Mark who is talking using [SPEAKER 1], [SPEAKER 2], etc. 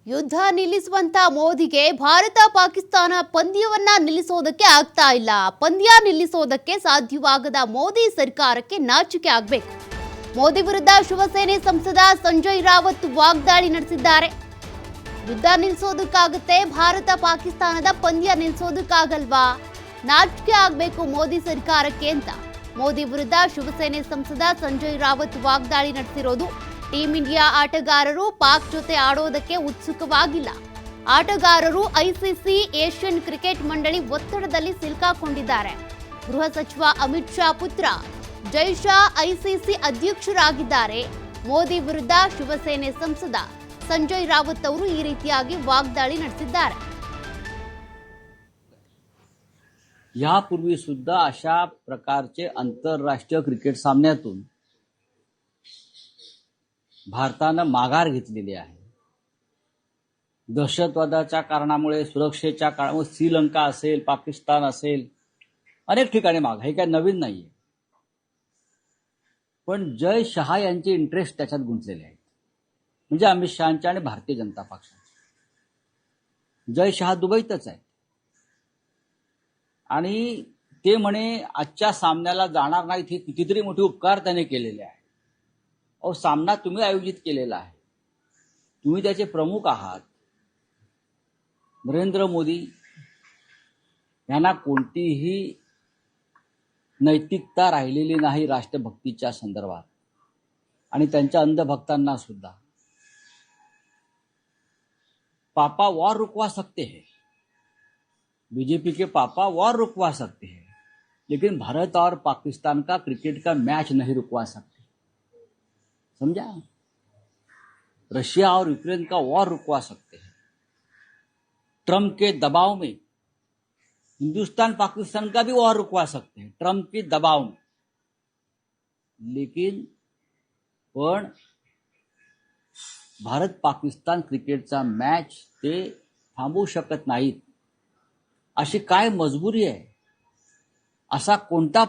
[SPEAKER 1] ಯುದ್ಧ ನಿಲ್ಲಿಸುವಂತ ಮೋದಿಗೆ ಭಾರತ ಪಾಕಿಸ್ತಾನ ಪಂದ್ಯವನ್ನ ನಿಲ್ಲಿಸೋದಕ್ಕೆ ಆಗ್ತಾ ಇಲ್ಲ. ಪಂದ್ಯ ನಿಲ್ಲಿಸೋದಕ್ಕೆ ಸಾಧ್ಯವಾಗದ ಮೋದಿ ಸರ್ಕಾರಕ್ಕೆ ನಾಚಿಕೆ ಆಗಬೇಕು. ಮೋದಿ ವಿರುದ್ಧ ಶಿವಸೇನೆ ಸಂಸದ ಸಂಜಯ್ ರಾವತ್ ವಾಗ್ದಾಳಿ ನಡೆಸಿದ್ದಾರೆ. ಯುದ್ಧ ನಿಲ್ಲಿಸೋದಕ್ಕಾಗುತ್ತೆ, ಭಾರತ ಪಾಕಿಸ್ತಾನದ ಪಂದ್ಯ ನಿಲ್ಲಿಸೋದಕ್ಕಾಗಲ್ವಾ? ನಾಚಿಕೆ ಆಗಬೇಕು ಮೋದಿ ಸರ್ಕಾರಕ್ಕೆ ಅಂತ ಮೋದಿ ವಿರುದ್ಧ ಶಿವಸೇನೆ ಸಂಸದ ಸಂಜಯ್ ರಾವತ್ ವಾಗ್ದಾಳಿ ನಡೆಸಿರೋದು. ಟೀಂ ಇಂಡಿಯಾ ಆಟಗಾರರು ಪಾಕ್ ಜೊತೆ ಆಡೋದಕ್ಕೆ ಉತ್ಸುಕವಾಗಿಲ್ಲ. ಆಟಗಾರರು ಐಸಿಸಿ ಏಷ್ಯನ್ ಕ್ರಿಕೆಟ್ ಮಂಡಳಿ ಒತ್ತಡದಲ್ಲಿ ಸಿಲುಕಿಕೊಂಡಿದ್ದಾರೆ. ಗೃಹ ಸಚಿವ ಅಮಿತ್ ಶಾ ಪುತ್ರ ಜೈ ಶಾ ಐಸಿಸಿ ಅಧ್ಯಕ್ಷರಾಗಿದ್ದಾರೆ. ಮೋದಿ ವಿರುದ್ಧ ಶಿವಸೇನೆ ಸಂಸದ संजय रावत ಅವರು ಈ ರೀತಿಯಾಗಿ ವಾಗ್ದಾಳಿ ನಡೆಸಿದ್ದಾರೆ.
[SPEAKER 2] यापूर्वी सुद्धा अशा प्रकारचे आंतरराष्ट्रीय क्रिकेट सामन्यातून भारतानं माघार घेतलेली आहे. दहशतवादाच्या कारणामुळे, सुरक्षेच्या कारणामुळे श्रीलंका असेल, पाकिस्तान असेल, अनेक ठिकाणी माग, हे काय नवीन नाहीये. पण जय शहा यांचे इंटरेस्ट त्याच्यात गुंतलेले आहेत, म्हणजे अमित शहांच्या आणि भारतीय जनता पक्षाचे. जय शहा दुबईतच आहे आणि ते म्हणे आजच्या सामन्याला जाणार नाहीत. हे कितीतरी मोठे उपकार त्याने केलेले आहे. अहो, सामना तुम्ही आयोजित केलेला आहे, तुम्ही त्याचे प्रमुख आहात. नरेंद्र मोदी यांना कोणतीही नैतिकता राहिलेली नाही राष्ट्रभक्तीच्या संदर्भात, आणि त्यांच्या अंधभक्तांना सुद्धा. पापा वॉर रुकवा सकते हैं, बीजेपी के पापा वॉर रुकवा सकते हैं, लेकिन भारत और पाकिस्तान का क्रिकेट का मैच नहीं रुकवा सकते. समझा? रशिया और यूक्रेन का वॉर रुकवा सकते हैं. ट्रम्प के दबाव में हिंदुस्तान पाकिस्तान का भी वॉर रुकवा सकते हैं, ट्रम्प के दबाव में. लेकिन पण भारत पाकिस्तान क्रिकेटचा मॅच ते थांबवू शकत नाहीत. अशी काय मजबुरी आहे? असा कोणता